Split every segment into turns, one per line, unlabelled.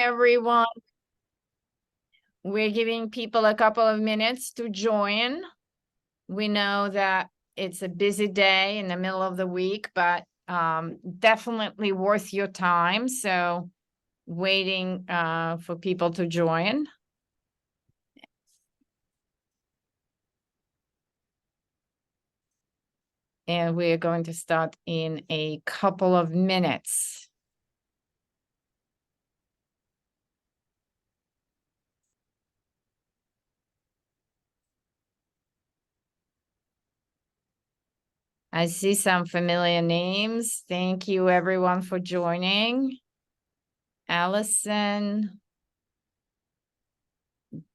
Everyone. We're giving people a couple of minutes to join. We know that it's a busy day in the middle of the week, but definitely worth your time. So waiting for people to join. And we are going to start in a couple of minutes. I see some familiar names. Thank you everyone for joining. Allison,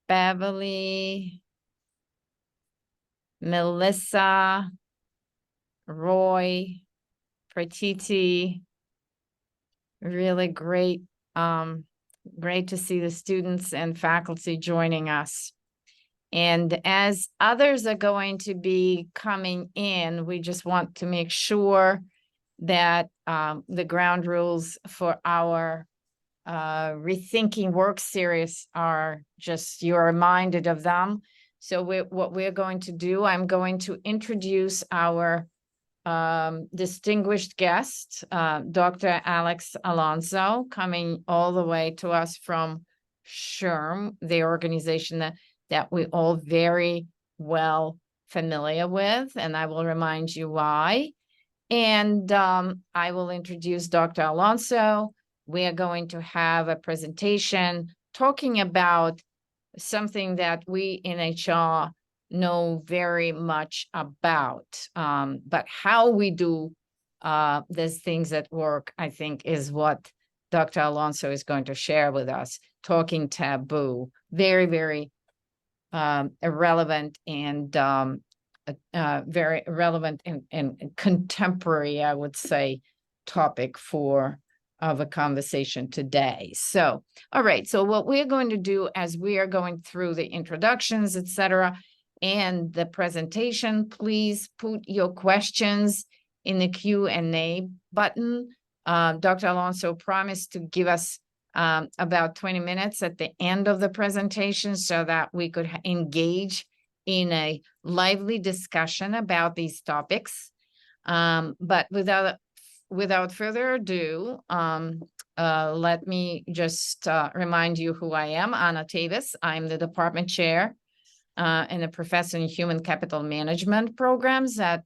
Beverly, Melissa, Roy, Pratiti. Really great. Great to see the students and faculty joining us. And as others are going to be coming in, we just want to make sure that the ground rules for our Rethinking work series are just, you're reminded of them. So what we're going to do, I'm going to introduce our distinguished guest, Dr. Alex Alonso, coming all the way to us from SHRM, the organization that we all very well familiar with, and I will remind you why. And I will introduce Dr. Alonso. We are going to have a presentation talking about something that we in HR know very much about, but how we do these things at work, I think, is what Dr. Alonso is going to share with us. Talking Taboo, very, very irrelevant and very relevant and contemporary, I would say, topic of a conversation today. So, all right. So what we're going to do as we are going through the introductions, etc., and the presentation, please put your questions in the Q&A button. Dr. Alonso promised to give us about 20 minutes at the end of the presentation so that we could engage in a lively discussion about these topics. But without further ado, let me just remind you who I am, Anna Tavis. I'm the department chair and a professor in human capital management programs at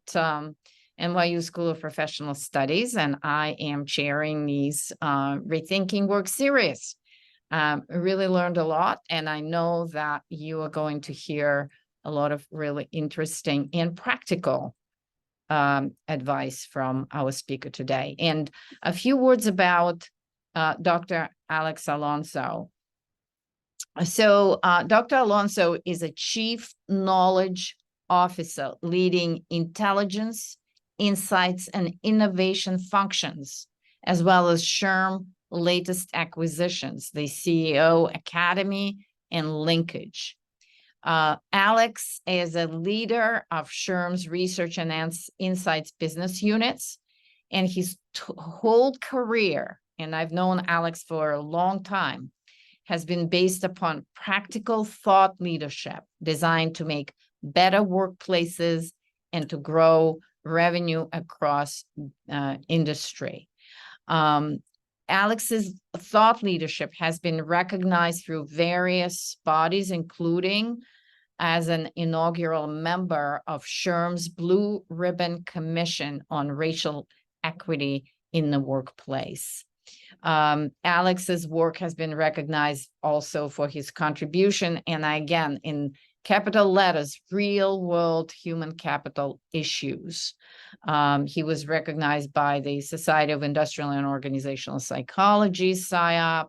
NYU School of Professional Studies, and I am chairing these Rethinking work series. Really learned a lot, and I know that you are going to hear a lot of really interesting and practical advice from our speaker today. And a few words about Dr. Alex Alonso. So Dr. Alonso is a Chief Knowledge Officer leading intelligence, insights, and innovation functions, as well as SHRM latest acquisitions, the CKO Academy and Linkage. Alex is a leader of SHRM's Research and Insights business units, and his whole career, and I've known Alex for a long time, has been based upon practical thought leadership designed to make better workplaces and to grow revenue across industry. Alex's thought leadership has been recognized through various bodies, including as an inaugural member of SHRM's Blue Ribbon Commission on Racial Equity in the Workplace. Alex's work has been recognized also for his contribution, and again, in capital letters, real world human capital issues. He was recognized by the Society of Industrial and Organizational Psychology, SIOP,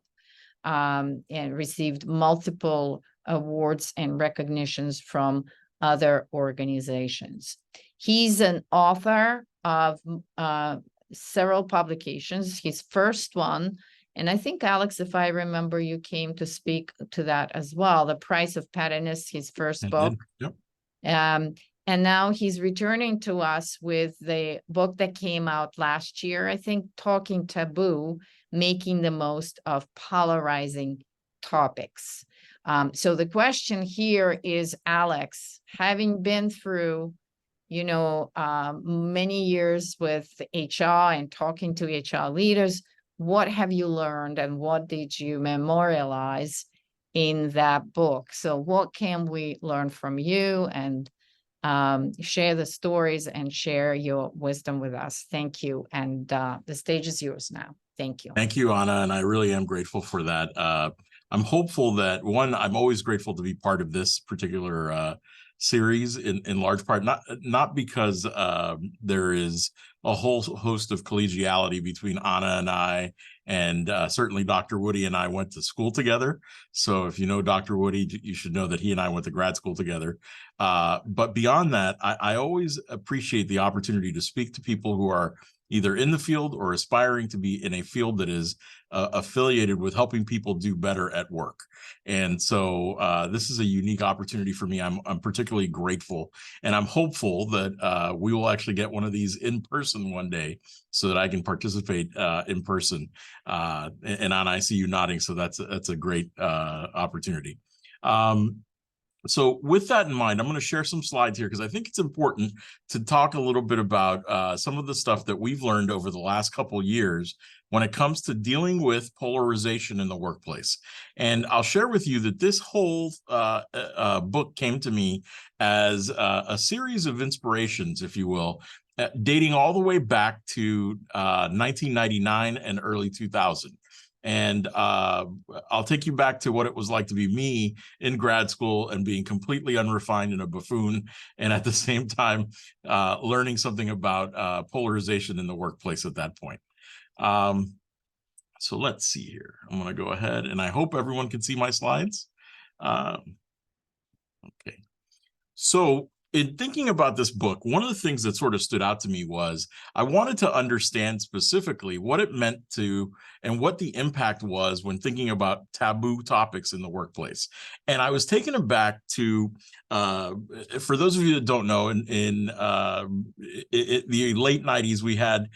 and received multiple awards and recognitions from other organizations. He's an author of several publications. His first one, and I think, Alex, if I remember, you came to speak to that as well, The Price of Pettiness, his first book.
Yep.
And now he's returning to us with the book that came out last year, I think, Talking Taboo, making the most of polarizing topics. So the question here is, Alex, having been through, you know, many years with HR and talking to HR leaders, what have you learned and what did you memorialize in that book? So what can we learn from you, and share the stories and share your wisdom with us. Thank you. And the stage is yours now. Thank you.
Thank you, Anna. And I really am grateful for that. I'm hopeful that, one, I'm always grateful to be part of this particular series in large part, not because there is a whole host of collegiality between Anna and I, and certainly Dr. Woody and I went to school together. So if you know Dr. Woody, you should know that he and I went to grad school together. But beyond that, I always appreciate the opportunity to speak to people who are either in the field or aspiring to be in a field that is affiliated with helping people do better at work. And so this is a unique opportunity for me. I'm particularly grateful, and I'm hopeful that we will actually get one of these in person one day so that I can participate in person. And Anna, I see you nodding, so that's a great opportunity. So with that in mind, I'm going to share some slides here because I think it's important to talk a little bit about some of the stuff that we've learned over the last couple of years when it comes to dealing with polarization in the workplace. And I'll share with you that this whole book came to me as a series of inspirations, if you will, dating all the way back to 1999 and early 2000. And I'll take you back to what it was like to be me in grad school and being completely unrefined and a buffoon, and at the same time learning something about polarization in the workplace at that point. So let's see here. I'm going to go ahead, and I hope everyone can see my slides. Okay. So in thinking about this book, one of the things that sort of stood out to me was I wanted to understand specifically what it meant to and what the impact was when thinking about taboo topics in the workplace. And I was taken aback to, for those of you that don't know, in the late 90s, we had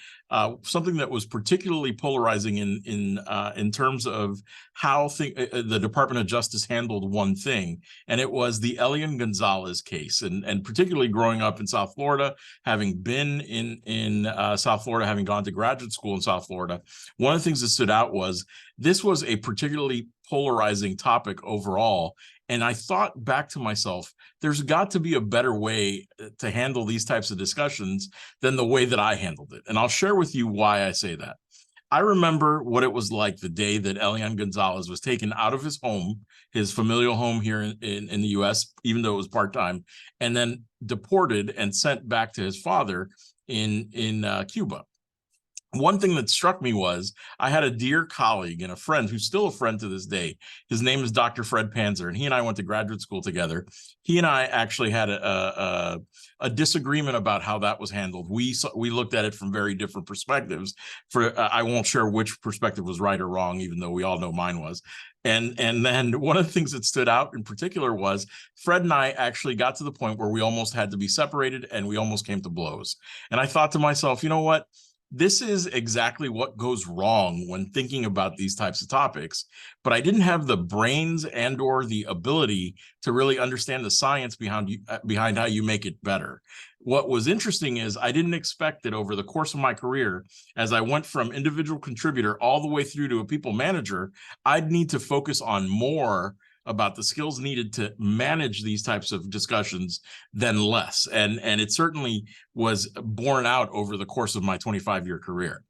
something that was particularly polarizing in terms of how the Department of Justice handled one thing, and it was the Elian Gonzalez case. And particularly growing up in South Florida, having been in South Florida, having gone to graduate school in South Florida, one of the things that stood out was this was a particularly polarizing topic overall. And I thought back to myself, there's got to be a better way to handle these types of discussions than the way that I handled it. And I'll share with you why I say that. I remember what it was like the day that Elian Gonzalez was taken out of his home, his familial home here in the US, even though it was part-time, and then deported and sent back to his father in Cuba. One thing that struck me was I had a dear colleague and a friend who's still a friend to this day. His name is Dr. Fred Panzer, and he and I went to graduate school together. He and I actually had a disagreement about how that was handled. We looked at it from very different perspectives. I won't share which perspective was right or wrong, even though we all know mine was. And then one of the things that stood out in particular was Fred and I actually got to the point where we almost had to be separated and we almost came to blows. And I thought to myself, you know what? This is exactly what goes wrong when thinking about these types of topics, but I didn't have the brains and or the ability to really understand the science behind how you make it better. What was interesting is I didn't expect that over the course of my career, as I went from individual contributor all the way through to a people manager, I'd need to focus on more about the skills needed to manage these types of discussions than less. And it certainly was borne out over the course of my 25-year career.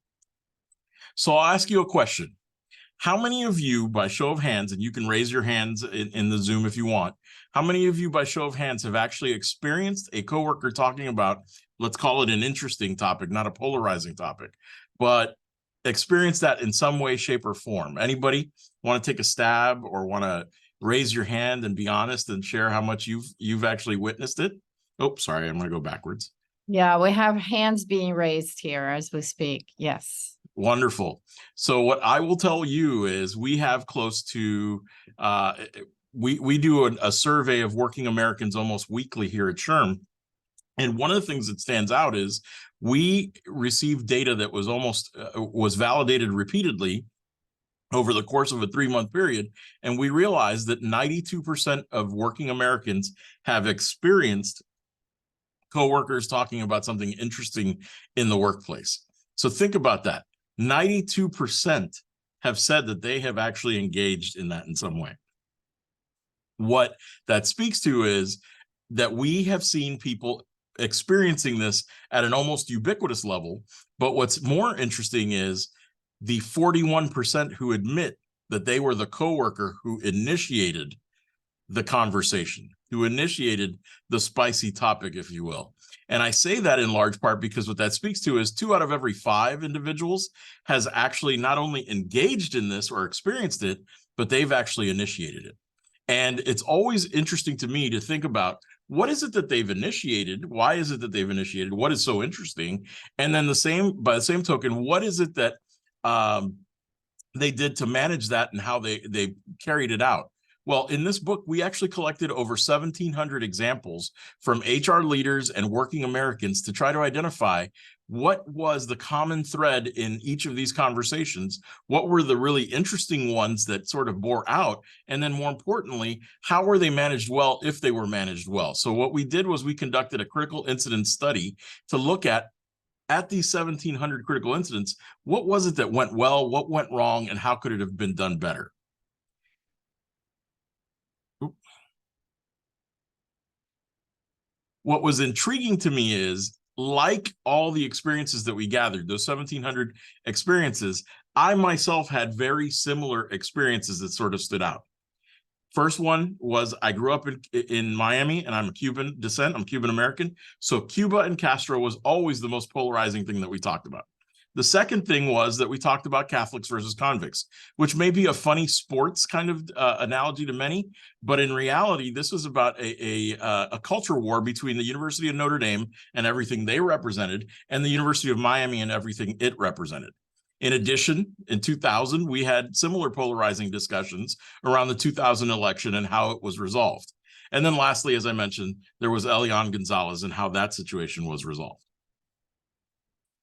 So I'll ask you a question. How many of you, by show of hands, and you can raise your hands in the Zoom if you want, how many of you, by show of hands, have actually experienced a coworker talking about, let's call it an interesting topic, not a polarizing topic, but experienced that in some way, shape, or form? Anybody want to take a stab or want to raise your hand and be honest and share how much you've actually witnessed it? Oh, sorry, I'm going to go backwards.
Yeah, we have hands being raised here as we speak. Yes.
Wonderful. So what I will tell you is we have close to, we do a survey of working Americans almost weekly here at SHRM. And one of the things that stands out is we received data that was almost, was validated repeatedly over the course of a 3-month period. And we realized that 92% of working Americans have experienced coworkers talking about something interesting in the workplace. So think about that. 92% have said that they have actually engaged in that in some way. What that speaks to is that we have seen people experiencing this at an almost ubiquitous level. But what's more interesting is the 41% who admit that they were the coworker who initiated the conversation, who initiated the spicy topic, if you will. And I say that in large part because what that speaks to is 2 out of every 5 individuals has actually not only engaged in this or experienced it, but they've actually initiated it. And it's always interesting to me to think about, what is it that they've initiated? Why is it that they've initiated? What is so interesting? And then by the same token, what is it that they did to manage that and how they carried it out? Well, in this book, we actually collected over 1,700 examples from HR leaders and working Americans to try to identify what was the common thread in each of these conversations, what were the really interesting ones that sort of bore out, and then more importantly, how were they managed well if they were managed well. So what we did was we conducted a critical incident study to look at these 1,700 critical incidents, what was it that went well, what went wrong, and how could it have been done better? What was intriguing to me is, like all the experiences that we gathered, those 1,700 experiences, I myself had very similar experiences that sort of stood out. First one was, I grew up in Miami, and I'm of Cuban descent. I'm Cuban American. So Cuba and Castro was always the most polarizing thing that we talked about. The second thing was that we talked about Catholics versus convicts, which may be a funny sports kind of analogy to many, but in reality, this was about a culture war between the University of Notre Dame and everything they represented, and the University of Miami and everything it represented. In addition, in 2000, we had similar polarizing discussions around the 2000 election and how it was resolved. And then lastly, as I mentioned, there was Elian Gonzalez and how that situation was resolved.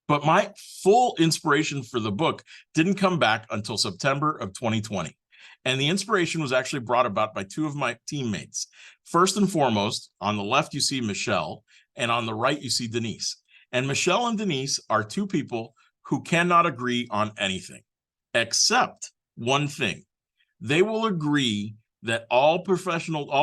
But my full inspiration for the book didn't come back until September of 2020. And the inspiration was actually brought about by 2 of my teammates. First and foremost, on the left, you see Michelle, and on the right, you see Denise. And Michelle and Denise are 2 people who cannot agree on anything, except one thing. They will agree that all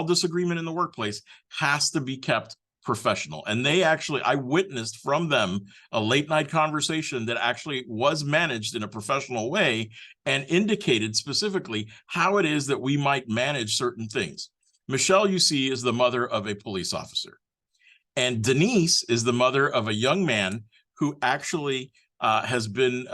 disagreement in the workplace has to be kept professional. And I witnessed from them a late night conversation that actually was managed in a professional way and indicated specifically how it is that we might manage certain things. Michelle, you see, is the mother of a police officer. And Denise is the mother of a young man who actually has been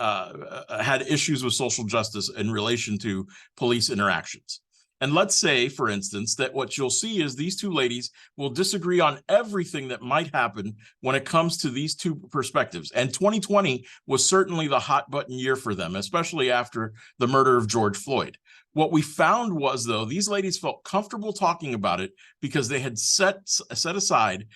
had issues with social justice in relation to police interactions. And let's say, for instance, that what you'll see is these 2 ladies will disagree on everything that might happen when it comes to these 2 perspectives. And 2020 was certainly the hot button year for them, especially after the murder of George Floyd. What we found was, though, these ladies felt comfortable talking about it because they had set aside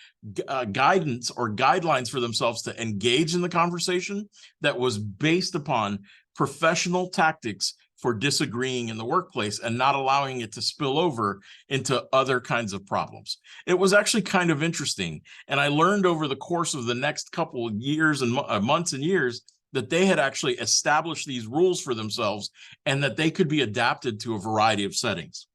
guidance or guidelines for themselves to engage in the conversation that was based upon professional tactics for disagreeing in the workplace and not allowing it to spill over into other kinds of problems. It was actually kind of interesting. And I learned over the course of the next couple of years and months and years that they had actually established these rules for themselves and that they could be adapted to a variety of settings.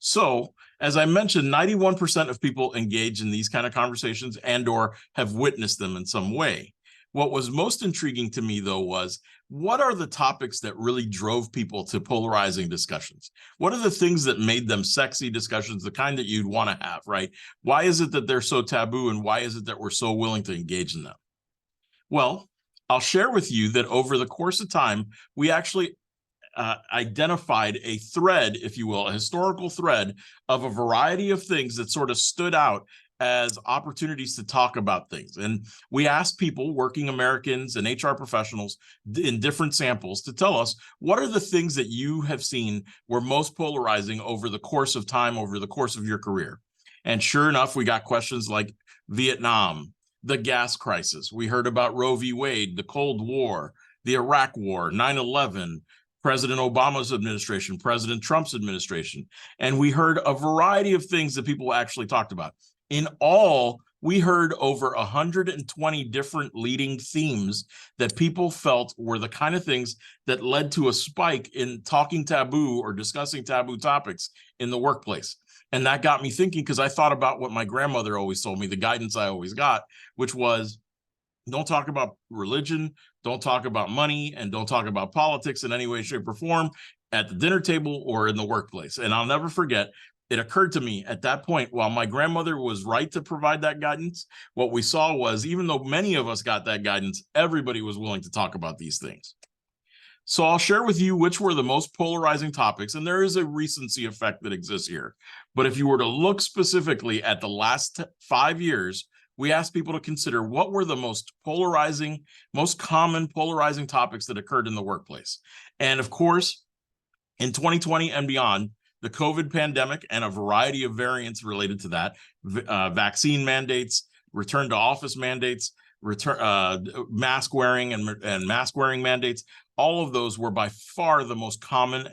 So, as I mentioned, 91% of people engage in these kind of conversations and or have witnessed them in some way. What was most intriguing to me, though, was what are the topics that really drove people to polarizing discussions? What are the things that made them sexy discussions, the kind that you'd want to have, right? Why is it that they're so taboo, and why is it that we're so willing to engage in them? Well, I'll share with you that over the course of time, we actually identified a thread, if you will, a historical thread of a variety of things that sort of stood out as opportunities to talk about things. And we asked people, working Americans and HR professionals in different samples, to tell us, what are the things that you have seen were most polarizing over the course of time, over the course of your career? And sure enough, we got questions like Vietnam, the gas crisis. We heard about Roe v. Wade, the Cold War, the Iraq War, 9/11, President Obama's administration, President Trump's administration. And we heard a variety of things that people actually talked about. In all, we heard over 120 different leading themes that people felt were the kind of things that led to a spike in talking taboo or discussing taboo topics in the workplace. And that got me thinking, because I thought about what my grandmother always told me, the guidance I always got, which was, don't talk about religion, don't talk about money, and don't talk about politics in any way, shape, or form at the dinner table or in the workplace. And I'll never forget, it occurred to me at that point, while my grandmother was right to provide that guidance, what we saw was, even though many of us got that guidance, everybody was willing to talk about these things. So I'll share with you which were the most polarizing topics, and there is a recency effect that exists here. But if you were to look specifically at the last 5 years, we asked people to consider what were the most polarizing, most common polarizing topics that occurred in the workplace. And of course, in 2020 and beyond, the COVID pandemic and a variety of variants related to that, vaccine mandates, return to office mandates, mask wearing and mask wearing mandates, all of those were by far the most common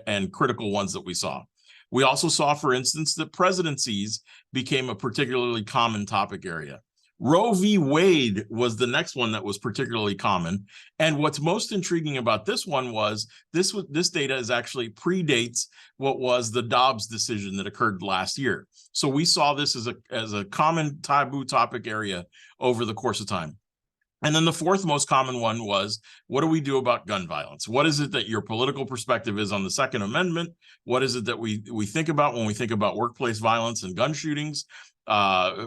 and critical ones that we saw. We also saw, for instance, that presidencies became a particularly common topic area. Roe v. Wade was the next one that was particularly common. And what's most intriguing about this one was this data is actually predates what was the Dobbs decision that occurred last year. So we saw this as a common taboo topic area over the course of time. And then the fourth most common one was, what do we do about gun violence? What is it that your political perspective is on the Second Amendment? What is it that we think about when we think about workplace violence and gun shootings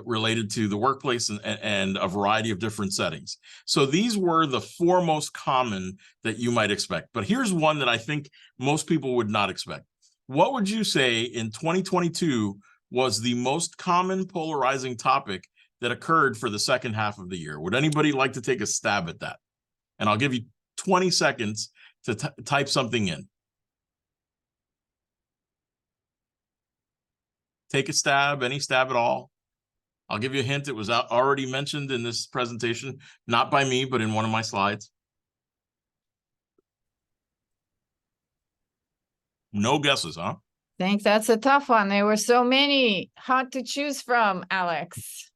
related to the workplace and a variety of different settings? So these were the four most common that you might expect. But here's one that I think most people would not expect. What would you say in 2022 was the most common polarizing topic that occurred for the second half of the year? Would anybody like to take a stab at that? And I'll give you 20 seconds to type something in. Take a stab, any stab at all. I'll give you a hint. It was already mentioned in this presentation, not by me, but in one of my slides. No guesses, huh?
I think that's a tough one. There were so many hard to choose from, Alex.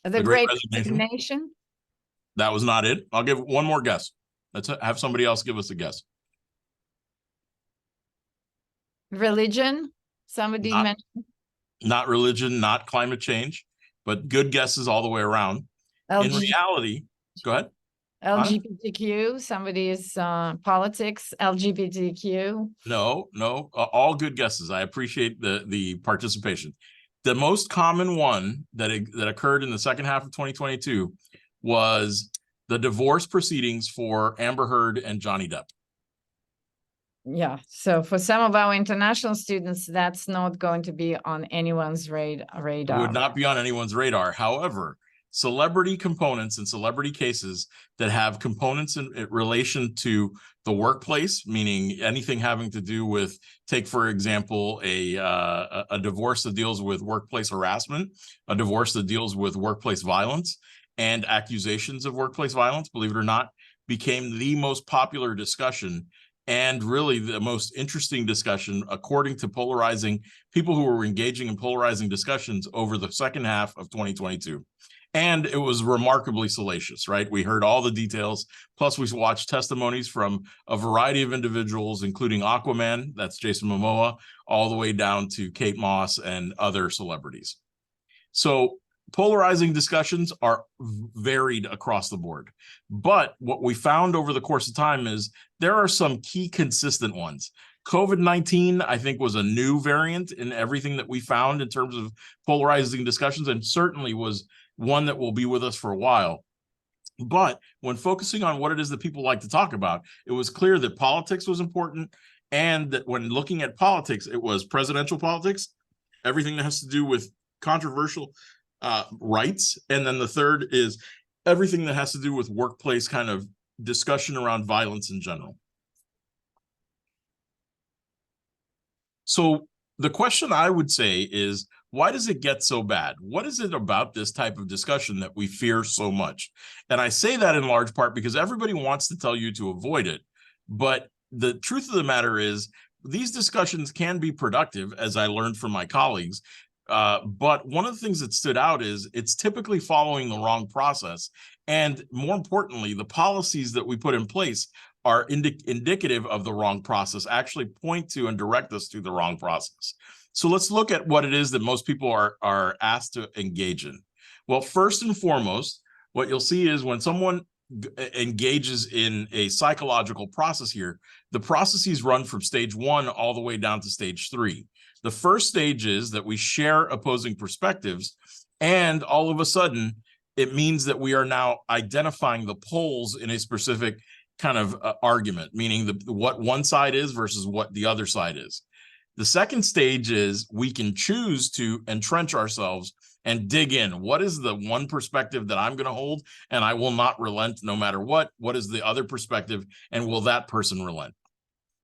The Great Resignation?
That was not it. I'll give one more guess. Let's have somebody else give us a guess.
Religion? Somebody mentioned?
Not religion, not climate change, but good guesses all the way around. In reality, go ahead.
LGBTQ, somebody is politics, LGBTQ.
No, all good guesses. I appreciate the participation. The most common one that occurred in the second half of 2022 was the divorce proceedings for Amber Heard and Johnny Depp.
Yeah, so for some of our international students, that's not going to be on anyone's radar.
It would not be on anyone's radar. However, celebrity components and celebrity cases that have components in relation to the workplace, meaning anything having to do with, take for example, a divorce that deals with workplace harassment, a divorce that deals with workplace violence and accusations of workplace violence, believe it or not, became the most popular discussion and really the most interesting discussion, according to people who were engaging in polarizing discussions over the second half of 2022. And it was remarkably salacious, right? We heard all the details. Plus, we watched testimonies from a variety of individuals, including Aquaman, that's Jason Momoa, all the way down to Kate Moss and other celebrities. So polarizing discussions are varied across the board. But what we found over the course of time is there are some key consistent ones. COVID-19, I think, was a new variant in everything that we found in terms of polarizing discussions, and certainly was one that will be with us for a while. But when focusing on what it is that people like to talk about, it was clear that politics was important, and that when looking at politics, it was presidential politics, everything that has to do with controversial rights, and then the third is everything that has to do with workplace kind of discussion around violence in general. So the question I would say is, why does it get so bad? What is it about this type of discussion that we fear so much? And I say that in large part because everybody wants to tell you to avoid it. But the truth of the matter is, these discussions can be productive, as I learned from my colleagues. But one of the things that stood out is it's typically following the wrong process. And more importantly, the policies that we put in place are indicative of the wrong process, actually point to and direct us to the wrong process. So let's look at what it is that most people are asked to engage in. Well, first and foremost, what you'll see is when someone engages in a psychological process here, the processes run from stage 1 all the way down to stage 3. The first stage is that we share opposing perspectives, and all of a sudden, it means that we are now identifying the poles in a specific kind of argument, meaning what one side is versus what the other side is. The second stage is we can choose to entrench ourselves and dig in. What is the one perspective that I'm going to hold and I will not relent no matter what? What is the other perspective, and will that person relent?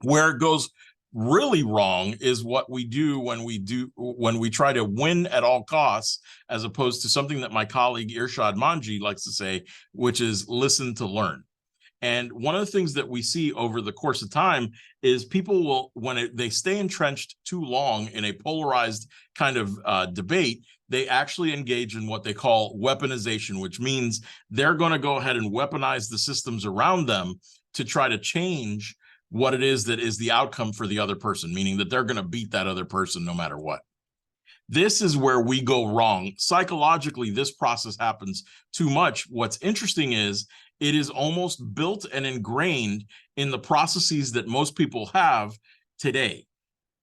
Where it goes really wrong is what we do when we try to win at all costs, as opposed to something that my colleague Irshad Manji likes to say, which is listen to learn. And one of the things that we see over the course of time is people will, when they stay entrenched too long in a polarized kind of debate, they actually engage in what they call weaponization, which means they're going to go ahead and weaponize the systems around them to try to change what it is that is the outcome for the other person, meaning that they're going to beat that other person no matter what. This is where we go wrong. Psychologically, this process happens too much. What's interesting is it is almost built and ingrained in the processes that most people have today.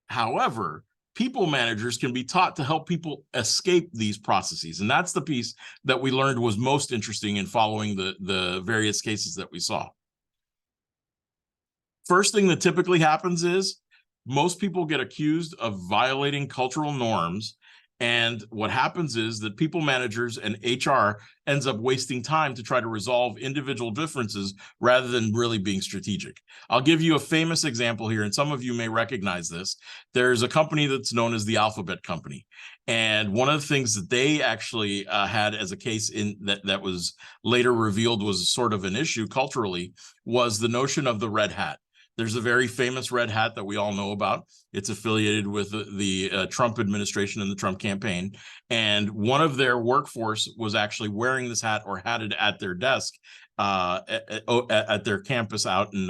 However, people managers can be taught to help people escape these processes. And that's the piece that we learned was most interesting in following the various cases that we saw. First thing that typically happens is most people get accused of violating cultural norms. And what happens is that people managers and HR ends up wasting time to try to resolve individual differences rather than really being strategic. I'll give you a famous example here, and some of you may recognize this. There's a company that's known as the Alphabet Company. And one of the things that they actually had as a case in that was later revealed was sort of an issue culturally was the notion of the red hat. There's a very famous red hat that we all know about. It's affiliated with the Trump administration and the Trump campaign. And one of their workforce was actually wearing this hat or had it at their desk at their campus out in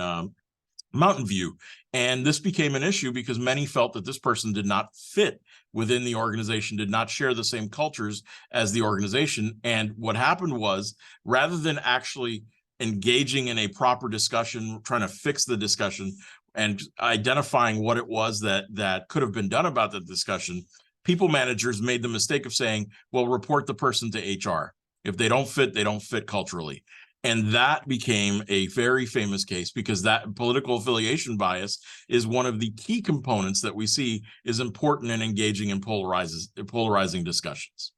Mountain View. And this became an issue because many felt that this person did not fit within the organization, did not share the same cultures as the organization. And what happened was, rather than actually engaging in a proper discussion, trying to fix the discussion and identifying what it was that could have been done about the discussion, people managers made the mistake of saying, well, report the person to HR. If they don't fit culturally. And that became a very famous case because that political affiliation bias is one of the key components that we see is important in engaging in polarizing discussions.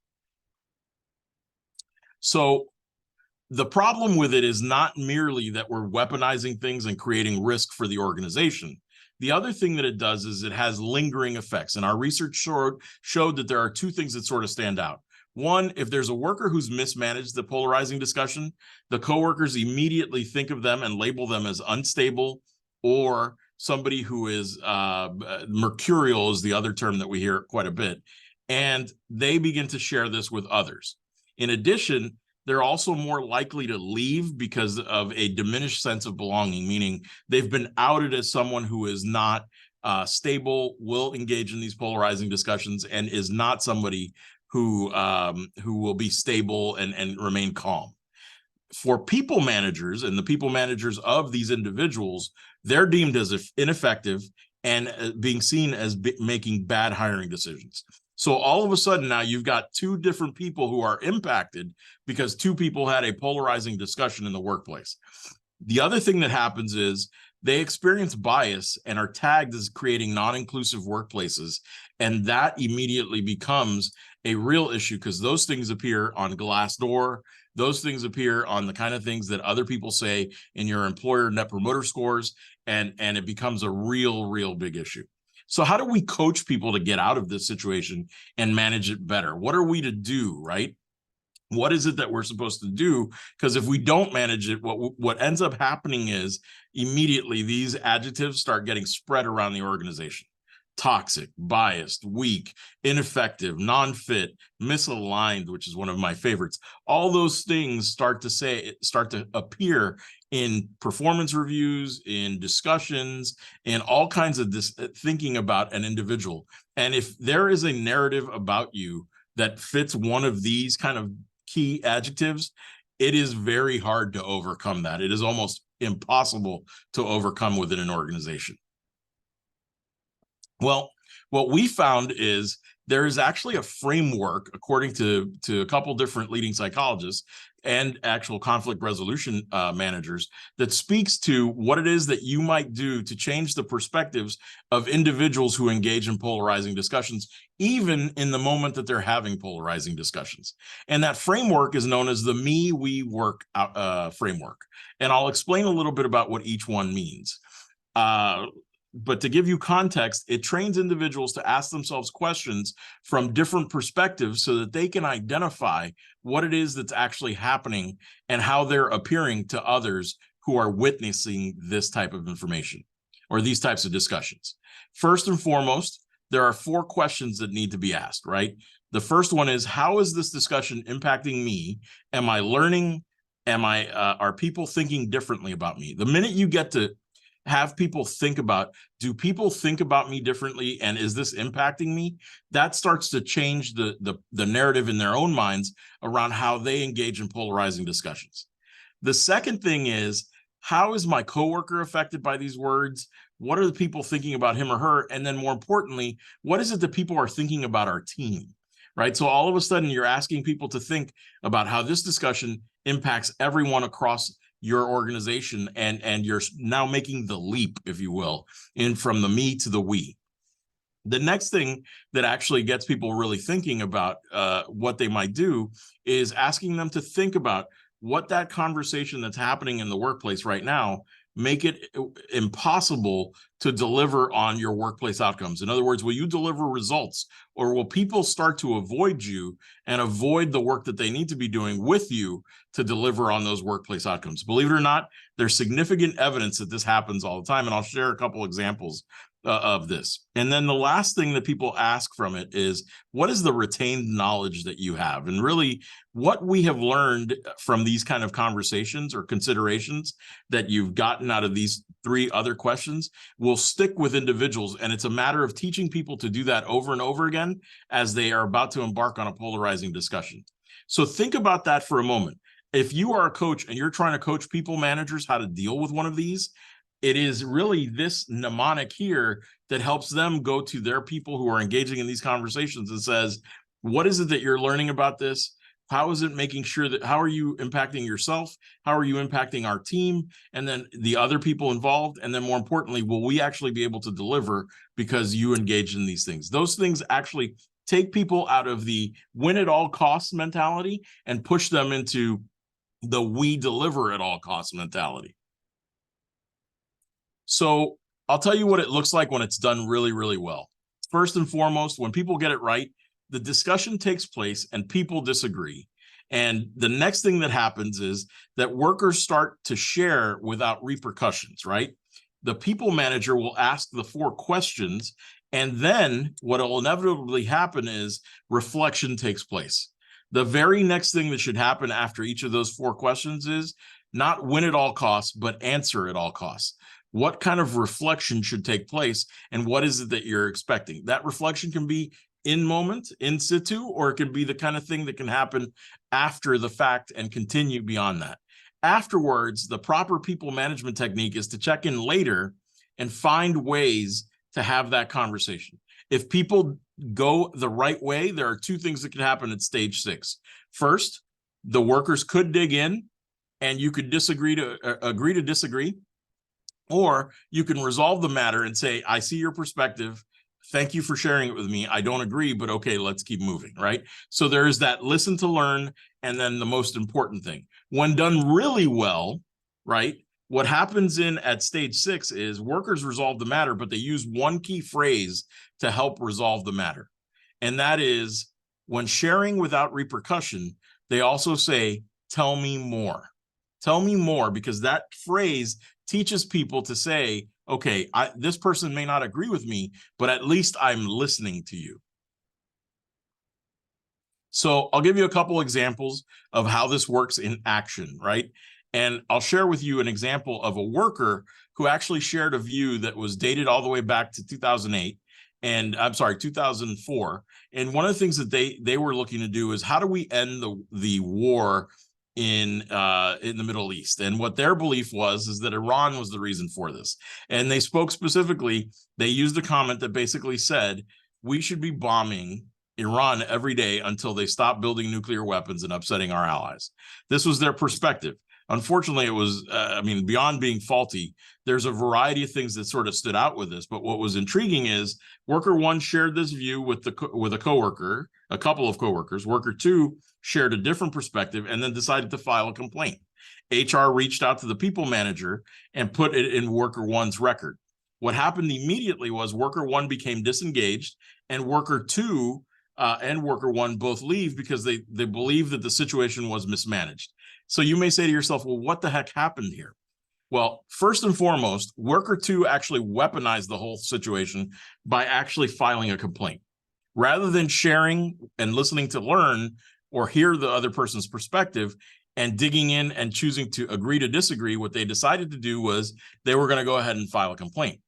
So the problem with it is not merely that we're weaponizing things and creating risk for the organization. The other thing that it does is it has lingering effects. And our research showed that there are two things that sort of stand out. One, if there's a worker who's mismanaged the polarizing discussion, the coworkers immediately think of them and label them as unstable or somebody who is mercurial is the other term that we hear quite a bit. And they begin to share this with others. In addition, they're also more likely to leave because of a diminished sense of belonging, meaning they've been outed as someone who is not stable, will engage in these polarizing discussions, and is not somebody who will be stable and remain calm. For people managers and the people managers of these individuals, they're deemed as ineffective and being seen as making bad hiring decisions. So all of a sudden now you've got two different people who are impacted because two people had a polarizing discussion in the workplace. The other thing that happens is they experience bias and are tagged as creating non-inclusive workplaces. And that immediately becomes a real issue because those things appear on Glassdoor. Those things appear on the kind of things that other people say in your employer net promoter scores. And it becomes a real big issue. So how do we coach people to get out of this situation and manage it better? What are we to do, right? What is it that we're supposed to do? Because if we don't manage it, what ends up happening is immediately these adjectives start getting spread around the organization. Toxic, biased, weak, ineffective, non-fit, misaligned, which is one of my favorites. All those things start to appear in performance reviews, in discussions, in all kinds of this thinking about an individual. And if there is a narrative about you that fits one of these kind of key adjectives, it is very hard to overcome that. It is almost impossible to overcome within an organization. Well, what we found is there is actually a framework, according to a couple different leading psychologists and actual conflict resolution managers, that speaks to what it is that you might do to change the perspectives of individuals who engage in polarizing discussions, even in the moment that they're having polarizing discussions. And that framework is known as the Me, We, Work framework. And I'll explain a little bit about what each one means. But to give you context, it trains individuals to ask themselves questions from different perspectives so that they can identify what it is that's actually happening and how they're appearing to others who are witnessing this type of information or these types of discussions. First and foremost, there are 4 questions that need to be asked, right? The first one is, how is this discussion impacting me? Am I learning? Are people thinking differently about me? The minute you get to have people think about, do people think about me differently, and is this impacting me? That starts to change the narrative in their own minds around how they engage in polarizing discussions. The second thing is, how is my coworker affected by these words? What are the people thinking about him or her? And then more importantly, what is it that people are thinking about our team, right? So all of a sudden you're asking people to think about how this discussion impacts everyone across your organization, and you're now making the leap, if you will, in from the me to the we. The next thing that actually gets people really thinking about what they might do is asking them to think about what that conversation that's happening in the workplace right now make it impossible to deliver on your workplace outcomes. In other words, will you deliver results, or will people start to avoid you and avoid the work that they need to be doing with you to deliver on those workplace outcomes? Believe it or not, there's significant evidence that this happens all the time, and I'll share a couple examples of this. And then the last thing that people ask from it is, what is the retained knowledge that you have? And really, what we have learned from these kind of conversations or considerations that you've gotten out of these 3 other questions will stick with individuals. And it's a matter of teaching people to do that over and over again as they are about to embark on a polarizing discussion. So think about that for a moment. If you are a coach and you're trying to coach people managers how to deal with one of these, it is really this mnemonic here that helps them go to their people who are engaging in these conversations and says, what is it that you're learning about this? How is it making sure that, how are you impacting yourself? How are you impacting our team? And then the other people involved. And then more importantly, will we actually be able to deliver because you engage in these things? Those things actually take people out of the win at all costs mentality and push them into the we deliver at all costs mentality. So I'll tell you what it looks like when it's done really, really well. First and foremost, when people get it right, the discussion takes place and people disagree. And the next thing that happens is that workers start to share without repercussions, right? The people manager will ask the 4 questions, and then what will inevitably happen is reflection takes place. The very next thing that should happen after each of those 4 questions is not win at all costs, but answer at all costs. What kind of reflection should take place, and what is it that you're expecting? That reflection can be in moment, in situ, or it can be the kind of thing that can happen after the fact and continue beyond that. Afterwards, the proper people management technique is to check in later and find ways to have that conversation. If people go the right way, there are 2 things that can happen at stage 6. First, the workers could dig in and you could agree to disagree, or you can resolve the matter and say, I see your perspective. Thank you for sharing it with me. I don't agree, but okay, let's keep moving, right? So there is that listen to learn, and then the most important thing, when done really well, right, What happens at stage 6 is workers resolve the matter, but they use one key phrase to help resolve the matter. And that is, when sharing without repercussion, they also say, tell me more. Tell me more, because that phrase teaches people to say, okay, this person may not agree with me, but at least I'm listening to you. So I'll give you a couple examples of how this works in action, right? And I'll share with you an example of a worker who actually shared a view that was dated all the way back to 2008. And I'm sorry, 2004. And one of the things that they were looking to do is, how do we end the war in the Middle East? And what their belief was is that Iran was the reason for this. And they spoke specifically, they used a comment that basically said, we should be bombing Iran every day until they stop building nuclear weapons and upsetting our allies. This was their perspective. Unfortunately, it was, beyond being faulty, there's a variety of things that sort of stood out with this. But what was intriguing is worker 1 shared this view with a coworker, a couple of coworkers. Worker 2 shared a different perspective and then decided to file a complaint. HR reached out to the people manager and put it in worker 1's record. What happened immediately was worker 1 became disengaged, and worker 2 and worker 1 both leave because they believe that the situation was mismanaged. So you may say to yourself, well, what the heck happened here? Well, first and foremost, worker 2 actually weaponized the whole situation by actually filing a complaint. Rather than sharing and listening to learn or hear the other person's perspective and digging in and choosing to agree to disagree, what they decided to do was they were going to go ahead and file a complaint.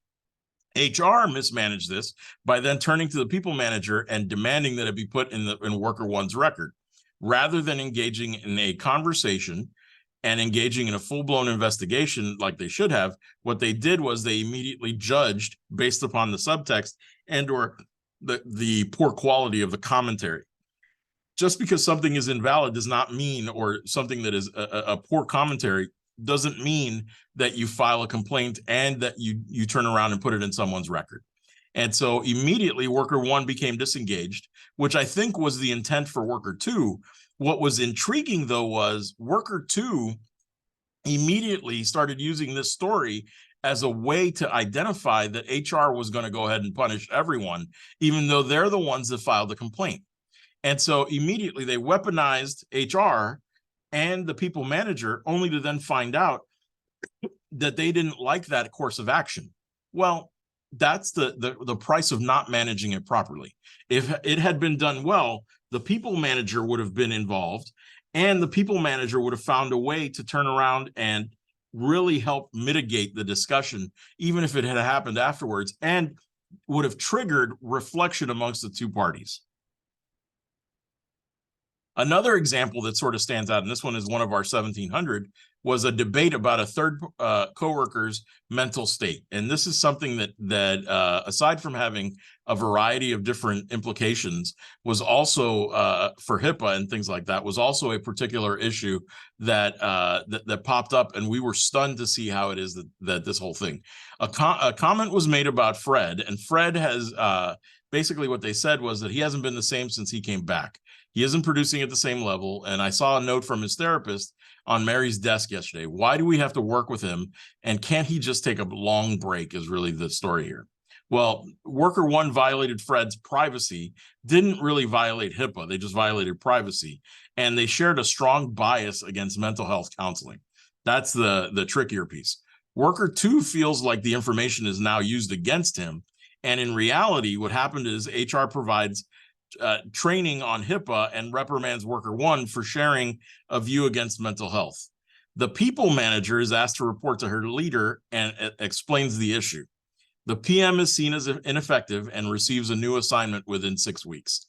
HR mismanaged this by then turning to the people manager and demanding that it be put in worker 1's record. Rather than engaging in a conversation and engaging in a full-blown investigation like they should have, what they did was they immediately judged based upon the subtext and or the poor quality of the commentary. Just because something is invalid does not mean, or something that is a poor commentary doesn't mean that you file a complaint and that you turn around and put it in someone's record. And so immediately worker 1 became disengaged, which I think was the intent for worker 2. What was intriguing, though, was worker 2 immediately started using this story as a way to identify that HR was going to go ahead and punish everyone, even though they're the ones that filed the complaint. And so immediately they weaponized HR and the people manager, only to then find out that they didn't like that course of action. Well, that's the price of not managing it properly. If it had been done well, the people manager would have been involved, and the people manager would have found a way to turn around and really help mitigate the discussion, even if it had happened afterwards, and would have triggered reflection amongst the two parties. Another example that sort of stands out, and this one is one of our 1700, was a debate about a third coworker's mental state. And this is something that aside from having a variety of different implications, was also for HIPAA and things like that, was also a particular issue that that popped up, and we were stunned to see how it is that this whole thing. A comment was made about Fred, and Fred has basically what they said was that he hasn't been the same since he came back. He isn't producing at the same level. And I saw a note from his therapist on Mary's desk yesterday. Why do we have to work with him? And can't he just take a long break, is really the story here. Well, worker 1 violated Fred's privacy, didn't really violate HIPAA. They just violated privacy. And they shared a strong bias against mental health counseling. That's the trickier piece. Worker 2 feels like the information is now used against him. And in reality, what happened is HR provides training on HIPAA and reprimands worker 1 for sharing a view against mental health. The people manager is asked to report to her leader and explains the issue. The PM is seen as ineffective and receives a new assignment within 6 weeks.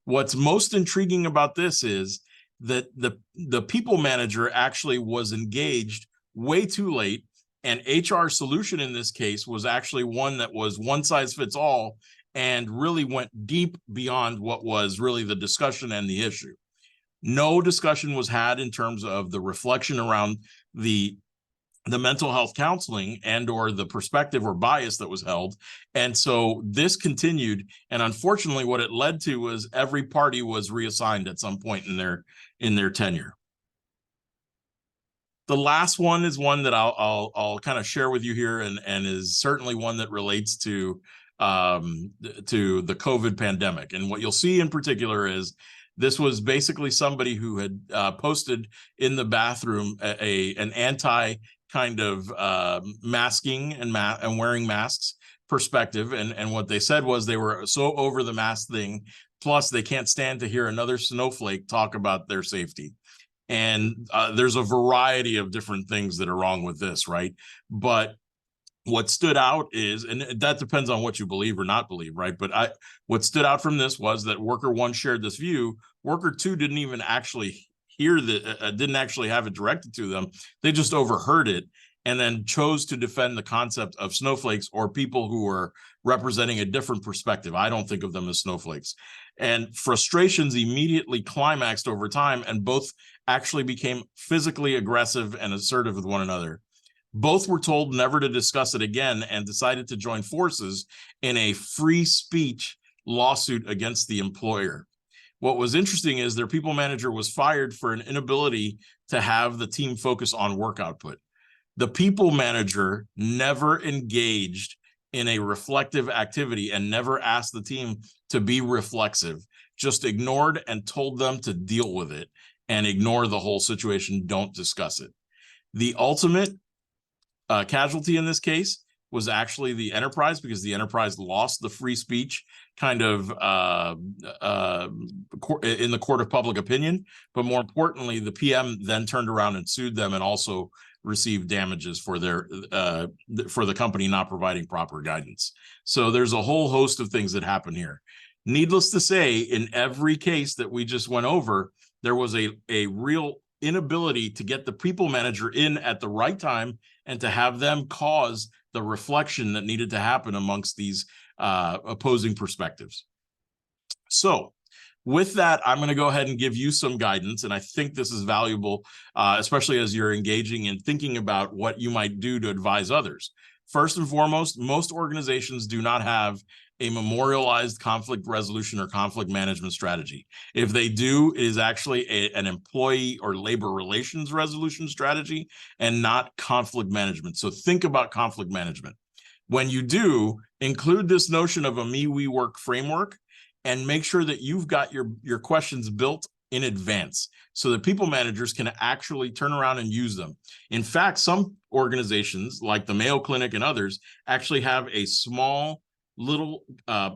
What's most intriguing about this is that the people manager actually was engaged way too late, and HR solution in this case was actually one that was one size fits all and really went deep beyond what was really the discussion and the issue. No discussion was had in terms of the reflection around the mental health counseling and or the perspective or bias that was held. And so this continued. And unfortunately, what it led to was every party was reassigned at some point in their tenure. The last one is one that I'll kind of share with you here, and is certainly one that relates to the COVID pandemic. And what you'll see in particular is this was basically somebody who had posted in the bathroom an anti kind of masking and wearing masks perspective. And what they said was they were so over the mask thing, plus they can't stand to hear another snowflake talk about their safety. And there's a variety of different things that are wrong with this, right? But what stood out is, and that depends on what you believe or not believe, right? But what stood out from this was that worker one shared this view. Worker two didn't even actually hear didn't actually have it directed to them. They just overheard it and then chose to defend the concept of snowflakes or people who were representing a different perspective. I don't think of them as snowflakes. And frustrations immediately climaxed over time, and both actually became physically aggressive and assertive with one another. Both were told never to discuss it again and decided to join forces in a free speech lawsuit against the employer. What was interesting is their people manager was fired for an inability to have the team focus on work output. The people manager never engaged in a reflective activity and never asked the team to be reflexive, just ignored and told them to deal with it and ignore the whole situation. Don't discuss it. The ultimate casualty in this case was actually the enterprise, because the enterprise lost the free speech kind of in the court of public opinion. But more importantly, the PM then turned around and sued them and also received damages for the company not providing proper guidance. So there's a whole host of things that happen here. Needless to say, in every case that we just went over, there was a real inability to get the people manager in at the right time and to have them cause the reflection that needed to happen amongst these opposing perspectives. So with that, I'm going to go ahead and give you some guidance, and I think this is valuable, especially as you're engaging and thinking about what you might do to advise others. First and foremost, most organizations do not have a memorialized conflict resolution or conflict management strategy. If they do, it is actually an employee or labor relations resolution strategy and not conflict management. So think about conflict management. When you do, include this notion of a me, we, work framework, and make sure that you've got your questions built in advance so that people managers can actually turn around and use them. In fact, some organizations like the Mayo Clinic and others actually have a small little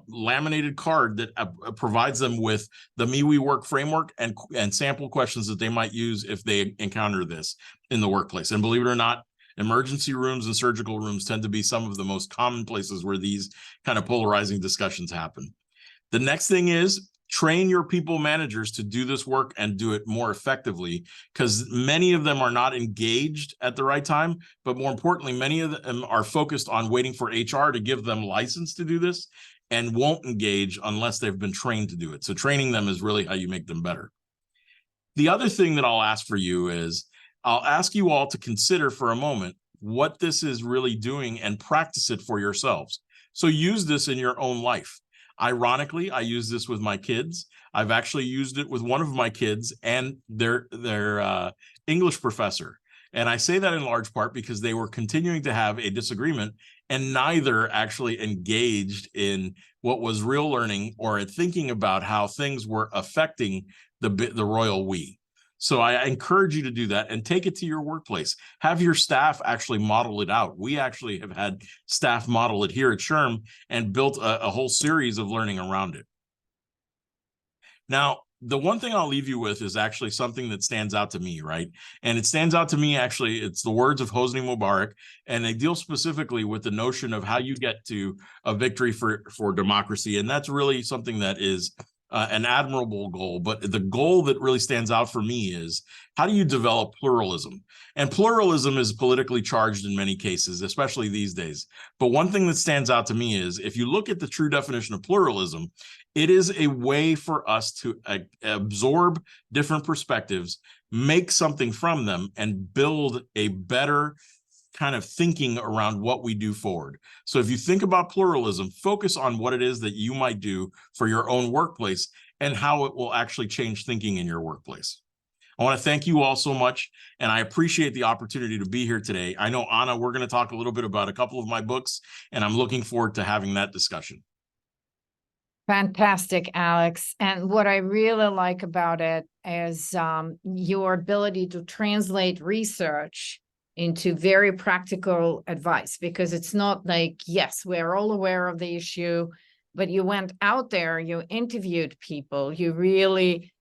laminated card that provides them with the me, we, work framework and sample questions that they might use if they encounter this in the workplace. And believe it or not, emergency rooms and surgical rooms tend to be some of the most common places where these kind of polarizing discussions happen. The next thing is train your people managers to do this work and do it more effectively, because many of them are not engaged at the right time. But more importantly, many of them are focused on waiting for HR to give them license to do this and won't engage unless they've been trained to do it. So training them is really how you make them better. The other thing that I'll ask for you is I'll ask you all to consider for a moment what this is really doing and practice it for yourselves. So use this in your own life. Ironically, I use this with my kids. I've actually used it with one of my kids and their English professor. And I say that in large part because they were continuing to have a disagreement and neither actually engaged in what was real learning or thinking about how things were affecting the royal we. So I encourage you to do that and take it to your workplace. Have your staff actually model it out. We actually have had staff model it here at SHRM and built a whole series of learning around it. Now, the one thing I'll leave you with is actually something that stands out to me, right? And it stands out to me, actually, it's the words of Hosni Mubarak, and they deal specifically with the notion of how you get to a victory for democracy. And that's really something that is an admirable goal, but the goal that really stands out for me is how do you develop pluralism? And pluralism is politically charged in many cases, especially these days. But one thing that stands out to me is if you look at the true definition of pluralism, it is a way for us to absorb different perspectives, make something from them, and build a better kind of thinking around what we do forward. So if you think about pluralism, focus on what it is that you might do for your own workplace and how it will actually change thinking in your workplace. I want to thank you all so much, and I appreciate the opportunity to be here today. I know, Anna, we're going to talk a little bit about a couple of my books, and I'm looking forward to having that discussion.
Fantastic, Alex. And what I really like about it is your ability to translate research into very practical advice, because it's not like, yes, we're all aware of the issue, but you went out there, you interviewed people, you really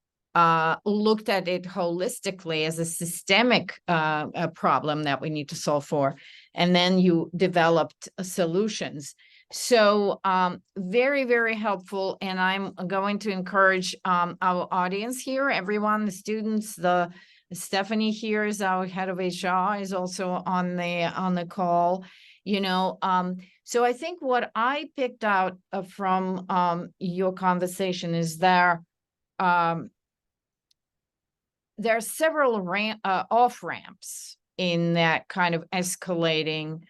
looked at it holistically as a systemic problem that we need to solve for, and then you developed solutions. So very, very helpful. And I'm going to encourage our audience here, everyone, the students, Stephanie here is our head of HR, is also on the call, so I think what I picked out from your conversation is there are several off ramps in that kind of escalating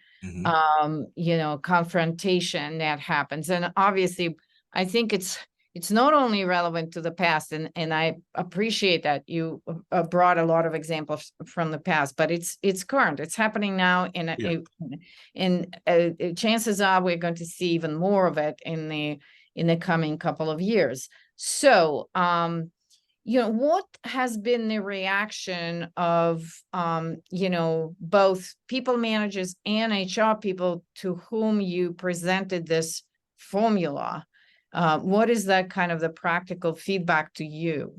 confrontation that happens. And obviously, I think it's not only relevant to the past, and I appreciate that you brought a lot of examples from the past, but it's current. It's happening now, and chances are we're going to see even more of it in the coming couple of years. So, what has been the reaction of, both people managers and HR people to whom you presented this formula? What is that kind of the practical feedback to you?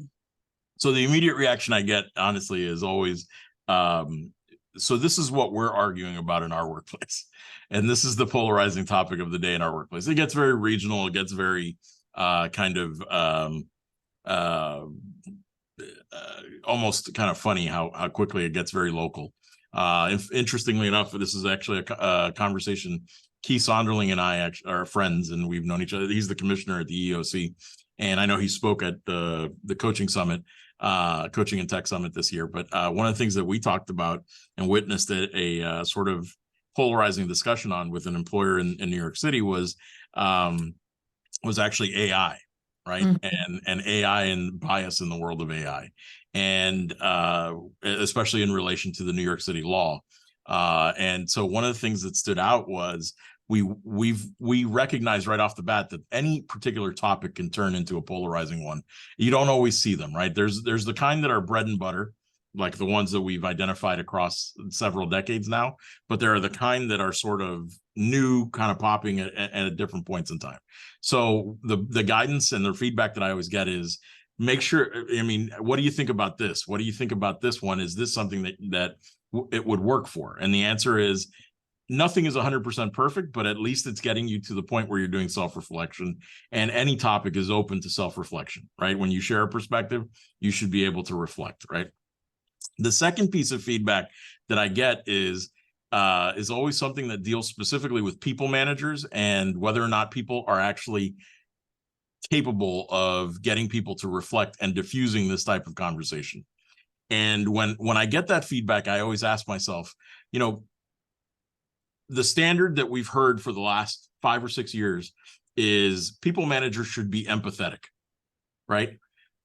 So the immediate reaction I get, honestly, is always, so this is what we're arguing about in our workplace. And this is the polarizing topic of the day in our workplace. It gets very regional. It gets very almost kind of funny how quickly it gets very local. Interestingly enough, this is actually a conversation. Keith Sonderling and I are friends, and we've known each other. He's the commissioner at the EEOC, and I know he spoke at the coaching summit, coaching and tech summit this year. But one of the things that we talked about and witnessed a sort of polarizing discussion on with an employer in New York City was actually AI. Right. Mm-hmm. And AI and bias in the world of AI, and especially in relation to the New York City law. And so one of the things that stood out was we recognize right off the bat that any particular topic can turn into a polarizing one. You don't always see them, right? There's the kind that are bread and butter, like the ones that we've identified across several decades now, but there are the kind that are sort of new, kind of popping at different points in time. So the guidance and the feedback that I always get is, make sure, what do you think about this? What do you think about this one? Is this something that it would work for? And the answer is, nothing is 100% perfect, but at least it's getting you to the point where you're doing self-reflection, and any topic is open to self-reflection, right? When you share a perspective, you should be able to reflect, right? The second piece of feedback that I get is always something that deals specifically with people managers and whether or not people are actually capable of getting people to reflect and diffusing this type of conversation. And when I get that feedback, I always ask myself, the standard that we've heard for the last 5 or 6 years is people managers should be empathetic, right?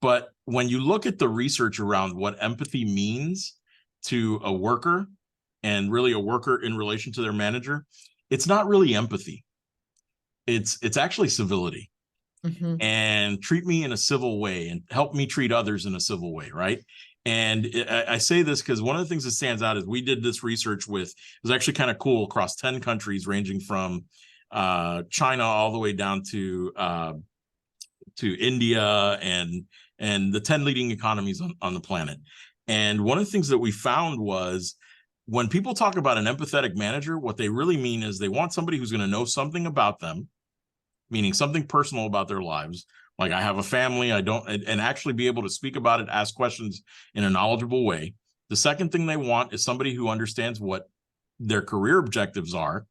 But when you look at the research around what empathy means to a worker, and really a worker in relation to their manager, it's not really empathy. It's actually civility. Mm-hmm. And treat me in a civil way and help me treat others in a civil way, right? And I say this because one of the things that stands out is we did this research with, it was actually kind of cool, across 10 countries, ranging from China all the way down to India and the 10 leading economies on the planet. And one of the things that we found was, when people talk about an empathetic manager, what they really mean is they want somebody who's going to know something about them, meaning something personal about their lives. Like, I have a family, and actually be able to speak about it, ask questions in a knowledgeable way. The second thing they want is somebody who understands what their career objectives are,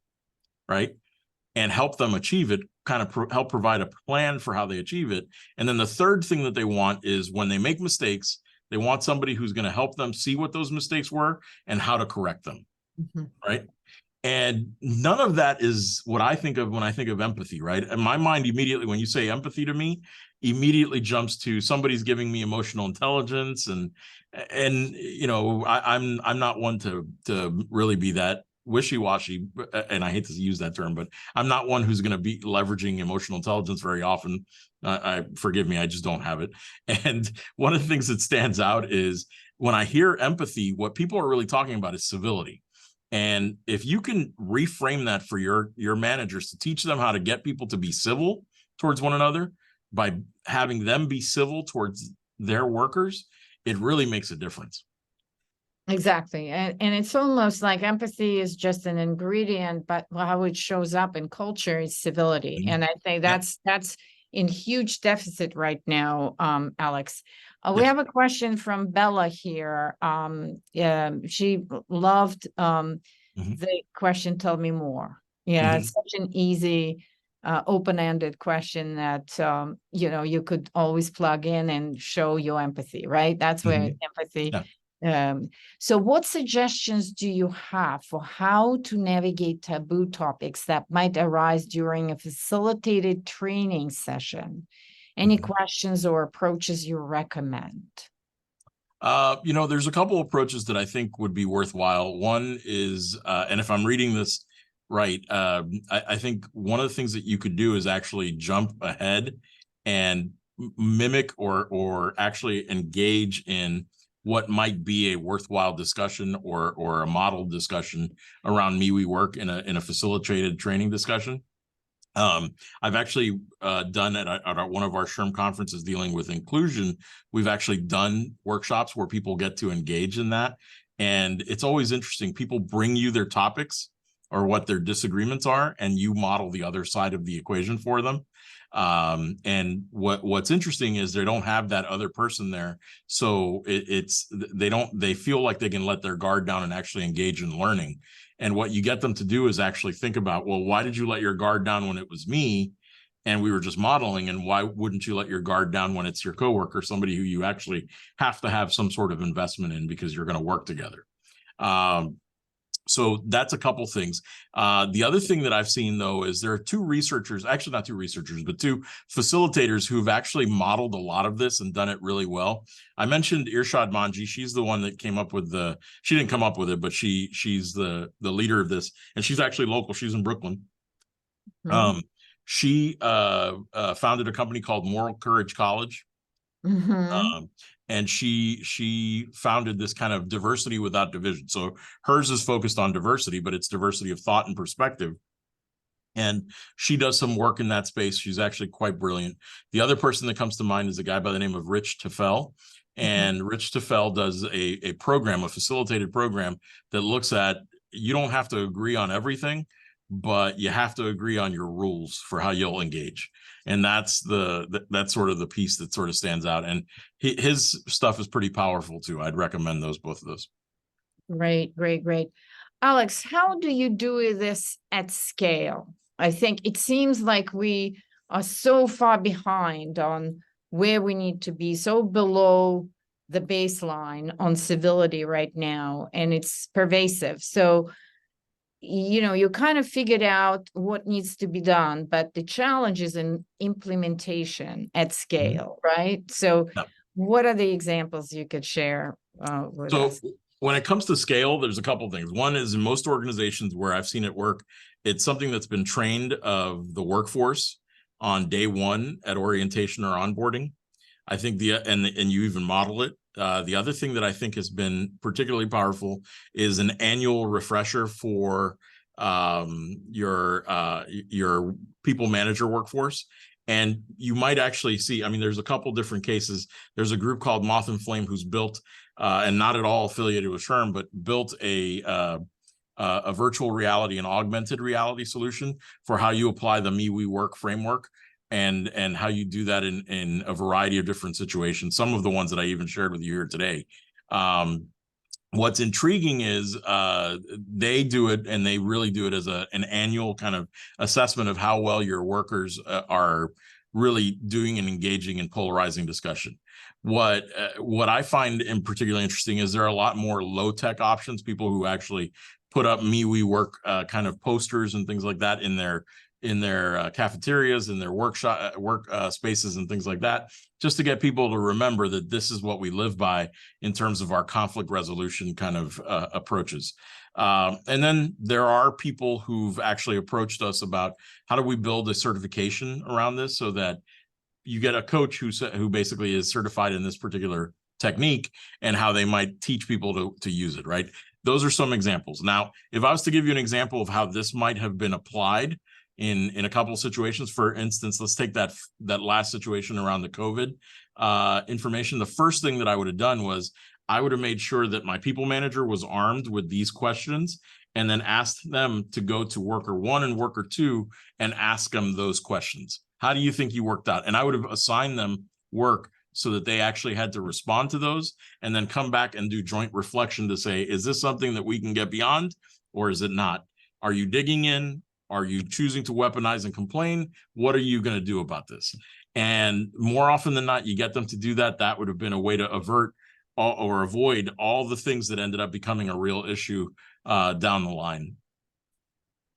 right? And help them achieve it, kind of help provide a plan for how they achieve it. And then the third thing that they want is, when they make mistakes, they want somebody who's going to help them see what those mistakes were and how to correct them, mm-hmm. right? And none of that is what I think of when I think of empathy, right? And my mind immediately, when you say empathy to me, immediately jumps to somebody's giving me emotional intelligence, and you know, I'm not one to really be that wishy-washy, and I hate to use that term, but I'm not one who's going to be leveraging emotional intelligence very often. I forgive me, I just don't have it. And one of the things that stands out is when I hear empathy, what people are really talking about is civility. And if you can reframe that for your managers to teach them how to get people to be civil towards one another by having them be civil towards their workers, it really makes a difference.
Exactly. And it's almost like empathy is just an ingredient, but how it shows up in culture is civility.
Mhm.
And I think
Yep.
that's in huge deficit right now, Alex. We
Yes.
have a question from Bella here. She loved
Mhm.
the question, tell me more. Yeah,
Mhm.
it's such an easy, open-ended question that, you know, you could always plug in and show your empathy, right? That's where
Mhm.
empathy.
Yeah.
So what suggestions do you have for how to navigate taboo topics that might arise during a facilitated training session? Any
Mhm.
questions or approaches you recommend?
You know, there's a couple approaches that I think would be worthwhile. One is, and if I'm reading this right, I think one of the things that you could do is actually jump ahead and mimic or actually engage in what might be a worthwhile discussion or a model discussion around me we work in a facilitated training discussion. I've actually done at one of our SHRM conferences dealing with inclusion. We've actually done workshops where people get to engage in that. And it's always interesting. People bring you their topics or what their disagreements are, and you model the other side of the equation for them. And what's interesting is they don't have that other person there. So they feel like they can let their guard down and actually engage in learning. And what you get them to do is actually think about, well, why did you let your guard down when it was me and we were just modeling? And why wouldn't you let your guard down when it's your coworker, somebody who you actually have to have some sort of investment in because you're going to work together? So that's a couple things. The other thing that I've seen, though, is there are two researchers, actually not two researchers, but two facilitators who've actually modeled a lot of this and done it really well. I mentioned Irshad Manji. She's the one that came up with she didn't come up with it, but she's the leader of this. And she's actually local. She's in Brooklyn.
Mhm.
She founded a company called Moral Courage College.
Mhm.
And she founded this kind of diversity without division. So hers is focused on diversity, but it's diversity of thought and perspective. And she does some work in that space. She's actually quite brilliant. The other person that comes to mind is a guy by the name of Rich Tafel. And Rich Tafel does a program, a facilitated program that looks at, you don't have to agree on everything, but you have to agree on your rules for how you'll engage. And that's that's sort of the piece that sort of stands out. And his stuff is pretty powerful too. I'd recommend both of those.
Great, great, great. Alex, how do you do this at scale? I think it seems like we are so far behind on where we need to be, so below the baseline on civility right now, and it's pervasive. So, you know, you kind of figured out what needs to be done, but the challenge is in implementation at
Mhm.
scale, right? So,
Yeah.
what are the examples you could share with
So
us?
when it comes to scale, there's a couple things. One is in most organizations where I've seen it work, it's something that's been trained of the workforce on day one at orientation or onboarding. I think and you even model it. The other thing that I think has been particularly powerful is an annual refresher for your people manager workforce. And you might actually see, I mean, there's a couple different cases. There's a group called Moth and Flame who's built, and not at all affiliated with SHRM, but built a virtual reality and augmented reality solution for how you apply the Me We Work framework and how you do that in a variety of different situations. Some of the ones that I even shared with you here today. What's intriguing is they do it, and they really do it as an annual kind of assessment of how well your workers are really doing and engaging in polarizing discussion. What I find in particularly interesting is there are a lot more low tech options, people who actually put up we work kind of posters and things like that in their cafeterias, in their work spaces and things like that, just to get people to remember that this is what we live by in terms of our conflict resolution kind of approaches. And then there are people who've actually approached us about how do we build a certification around this so that you get a coach who basically is certified in this particular technique and how they might teach people to use it, right? Those are some examples. Now, if I was to give you an example of how this might have been applied in a couple of situations, for instance, let's take that last situation around the COVID information. The first thing that I would have done was I would have made sure that my people manager was armed with these questions and then asked them to go to worker 1 and worker 2 and ask them those questions. How do you think you worked out? And I would have assigned them work so that they actually had to respond to those and then come back and do joint reflection to say, is this something that we can get beyond or is it not? Are you digging in? Are you choosing to weaponize and complain? What are you going to do about this? And more often than not, you get them to do that. That would have been a way to avert or avoid all the things that ended up becoming a real issue down the line.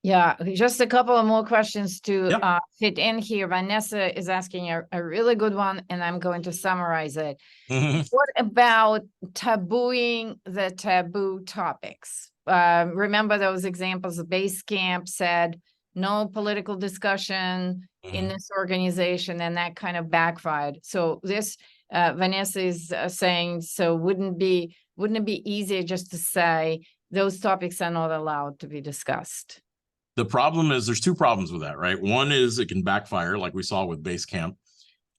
Yeah, just a couple of more questions to fit in here. Vanessa is asking a really good one, and I'm going to summarize it. What about tabooing the taboo topics? Remember those examples? The base camp said no political discussion in this organization, and that kind of backfired. So this Vanessa is saying, so wouldn't it be easier just to say those topics are not allowed to be discussed?
The problem is there's two problems with that, right? One is it can backfire, like we saw with base camp.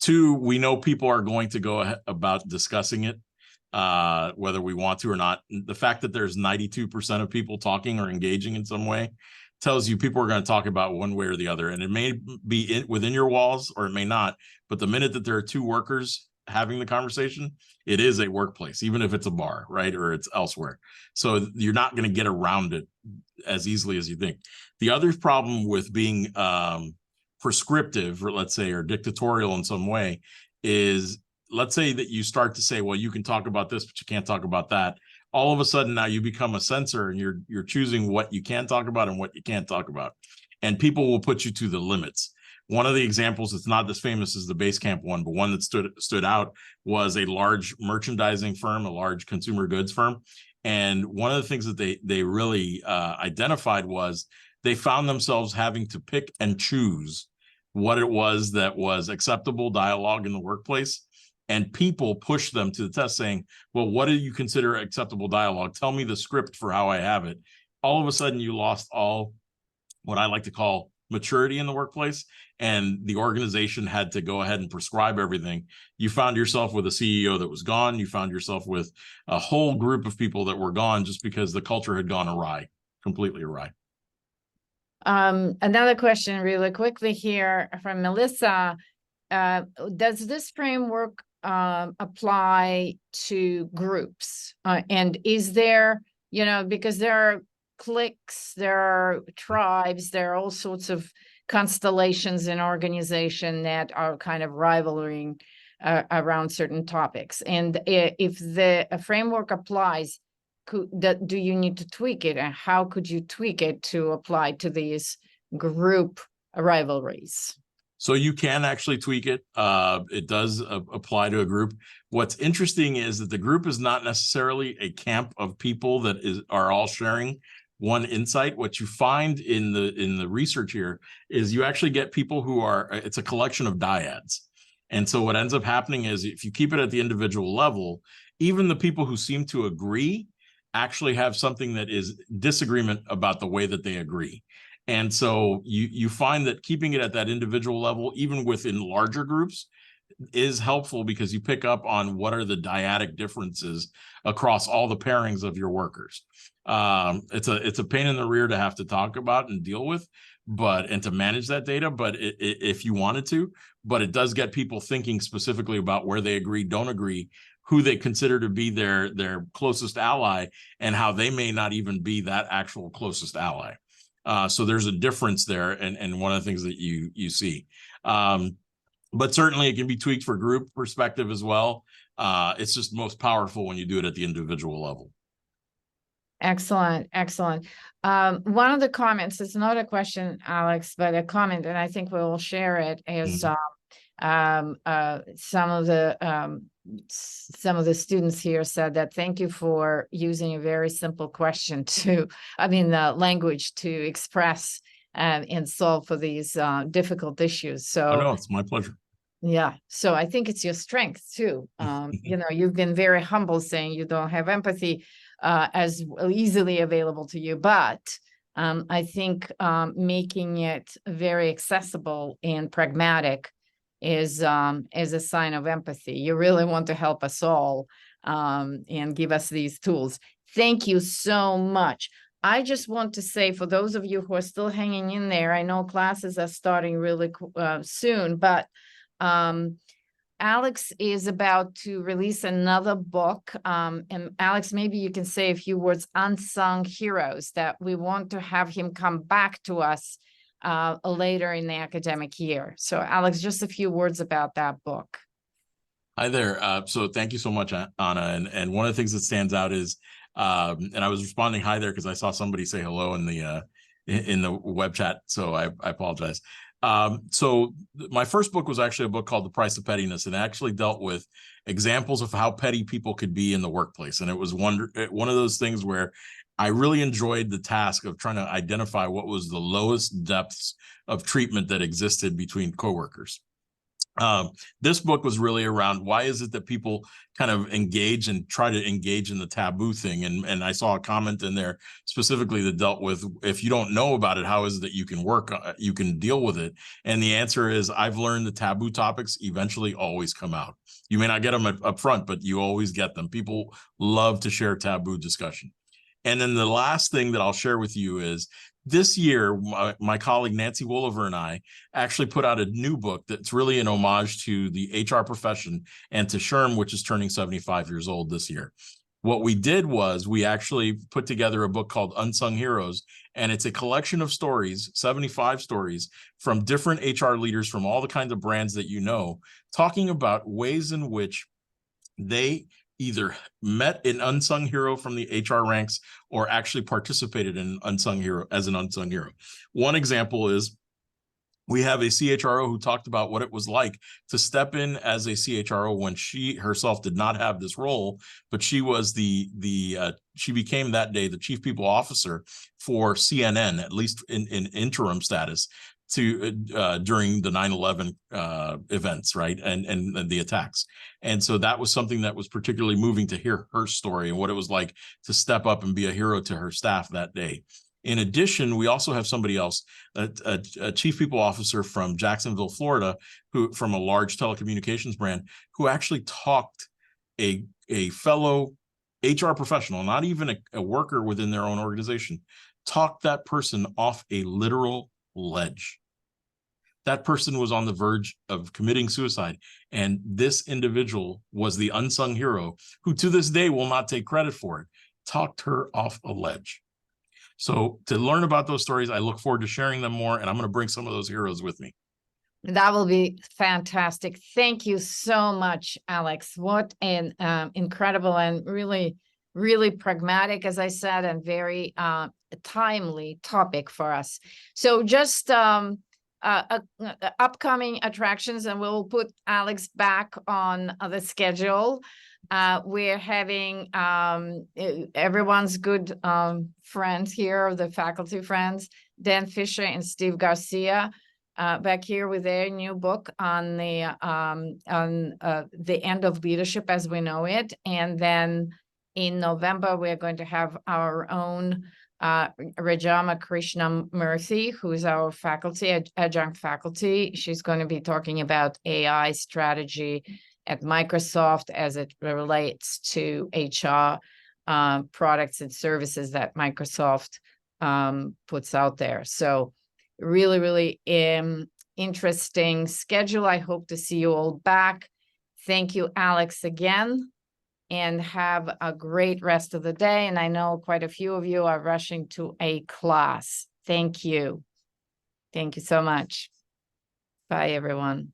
2, we know people are going to go about discussing it, whether we want to or not. The fact that there's 92% of people talking or engaging in some way tells you people are going to talk about one way or the other. And it may be within your walls or it may not. But the minute that there are 2 workers having the conversation, it is a workplace, even if it's a bar, right? Or it's elsewhere. So you're not going to get around it as easily as you think. The other problem with being prescriptive, or let's say, or dictatorial in some way is, let's say that you start to say, well, you can talk about this, but you can't talk about that. All of a sudden now you become a censor and you're choosing what you can talk about and what you can't talk about. And people will put you to the limits. One of the examples that's not as famous as the base camp one, but one that stood out was a large merchandising firm, a large consumer goods firm. And one of the things that they really identified was they found themselves having to pick and choose what it was that was acceptable dialogue in the workplace. And people pushed them to the test saying, well, what do you consider acceptable dialogue? Tell me the script for how I have it. All of a sudden, you lost all what I like to call maturity in the workplace, and the organization had to go ahead and prescribe everything. You found yourself with a CEO that was gone. You found yourself with a whole group of people that were gone just because the culture had gone awry, completely awry.
Another question really quickly here from Melissa. Does this framework apply to groups? And is there, because there are cliques, there are tribes, there are all sorts of constellations in organization that are kind of rivaling around certain topics. And if the framework applies, do you need to tweak it? And how could you tweak it to apply to these group rivalries?
So you can actually tweak it. It does apply to a group. What's interesting is that the group is not necessarily a camp of people that are all sharing one insight. What you find in the research here is you actually get people who it's a collection of dyads. And so what ends up happening is if you keep it at the individual level, even the people who seem to agree actually have something that is disagreement about the way that they agree. And so you find that keeping it at that individual level, even within larger groups, is helpful because you pick up on what are the dyadic differences across all the pairings of your workers. It's a pain in the rear to have to talk about and deal with, and to manage that data, but if you wanted to, but it does get people thinking specifically about where they agree, don't agree, who they consider to be their closest ally, and how they may not even be that actual closest ally. So there's a difference there, and one of the things that you see. But certainly it can be tweaked for group perspective as well. It's just most powerful when you do it at the individual level.
Excellent, excellent. One of the comments, it's not a question, Alex, but a comment, and I think we will share it, is some of the students here said that thank you for using a very simple question language to express and solve for these difficult issues. So,
Oh, no, it's my pleasure.
yeah, so I think it's your strength too. You've been very humble saying you don't have empathy as easily available to you, but I think making it very accessible and pragmatic is a sign of empathy. You really want to help us all and give us these tools. Thank you so much. I just want to say, for those of you who are still hanging in there, I know classes are starting really soon, but Alex is about to release another book. And Alex, maybe you can say a few words, Unsung Heroes, that we want to have him come back to us later in the academic year. So Alex, just a few words about that book.
Hi there. So thank you so much, Anna. And one of the things that stands out is, and I was responding hi there because I saw somebody say hello in the web chat. So I apologize. So my first book was actually a book called The Price of Pettiness, and it actually dealt with examples of how petty people could be in the workplace. And it was one of those things where I really enjoyed the task of trying to identify what was the lowest depths of treatment that existed between coworkers. This book was really around why is it that people kind of engage and try to engage in the taboo thing. And I saw a comment in there specifically that dealt with, if you don't know about it, how is it that you can deal with it? And the answer is, I've learned the taboo topics eventually always come out. You may not get them up front, but you always get them. People love to share taboo discussion. And then the last thing that I'll share with you is, this year, my colleague Nancy Wooliver and I actually put out a new book that's really an homage to the HR profession and to SHRM, which is turning 75 years old this year. What we did was we actually put together a book called Unsung Heroes, and it's a collection of stories, 75 stories from different HR leaders from all the kinds of brands that you know, talking about ways in which they either met an unsung hero from the HR ranks or actually participated in an unsung hero. One example is, we have a CHRO who talked about what it was like to step in as a CHRO when she herself did not have this role, but she was she became that day the chief people officer for CNN, at least in interim status, during the 9/11 events, right, and the attacks. And so that was something that was particularly moving to hear her story and what it was like to step up and be a hero to her staff that day. In addition, we also have somebody else, a chief people officer from Jacksonville, Florida, who from a large telecommunications brand, who actually talked a fellow HR professional, not even a worker within their own organization, talked that person off a literal ledge. That person was on the verge of committing suicide, and this individual was the unsung hero who to this day will not take credit for it, talked her off a ledge. So to learn about those stories, I look forward to sharing them more, and I'm going to bring some of those heroes with me.
That will be fantastic. Thank you so much, Alex. What an incredible and really, really pragmatic, as I said, and very timely topic for us. So just upcoming attractions, and we'll put Alex back on the schedule. We're having everyone's good friends here, the faculty friends, Dan Fisher and Steve Garcia, back here with their new book on the end of leadership as we know it. And then in November, we're going to have our own Rajama Krishnamurthy, who is our faculty, adjunct faculty. She's going to be talking about AI strategy at Microsoft as it relates to HR products and services that Microsoft puts out there. So really, really interesting schedule. I hope to see you all back. Thank you, Alex, again, and have a great rest of the day. And I know quite a few of you are rushing to a class. Thank you. Thank you so much. Bye, everyone.